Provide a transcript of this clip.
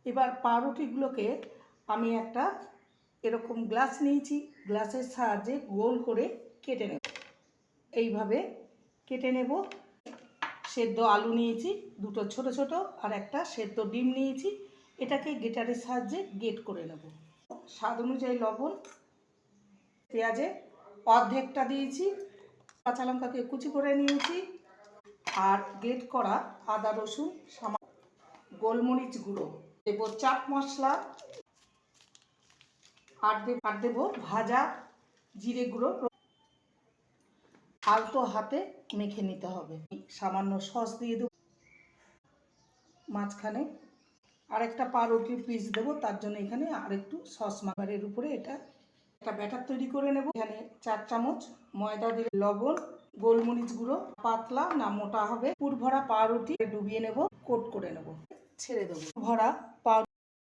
এবার পাউরুটিগুলোকে আমি একটা এরকম গ্লাস নিয়েছি, গ্লাসের সাহায্যে গোল করে কেটে নেব। এইভাবে কেটে নেব। সেদ্ধ আলু নিয়েছি দুটো ছোট ছোট, আর একটা সেদ্ধ ডিম নিয়েছি। এটাকে গ্রেটারের সাহায্যে গ্রেট করে নেব। স্বাদ অনুযায়ী লবণ, পেঁয়াজে অর্ধেকটা দিয়েছি, কাঁচা লঙ্কাকে কুচি করে নিয়েছি, আর গ্রেট করা আদা রসুন, সামান্য গোলমরিচ গুঁড়ো দেব, চাট মশলা, আর দেব ভাজা জিরে গুঁড়ো। আলতো হাতে মেখে নিতে হবে। সামান্য সস দিয়ে দেব। মাঝখানে আরেকটা পাউরুটির পিস দেবো, তার জন্য এখানে আরেকটু সস মাখারের উপরে এটা একটা ব্যাটার তৈরি করে নেব। এখানে 4 চামচ ময়দা দিয়ে লবণ, গোলমরিচ গুঁড়ো, পাতলা না মোটা হবে, পুর ভরা পাউরুটি ডুবিয়ে নেব, কোট করে নেব, ছেড়ে দেবো। ভরা পাউরুটি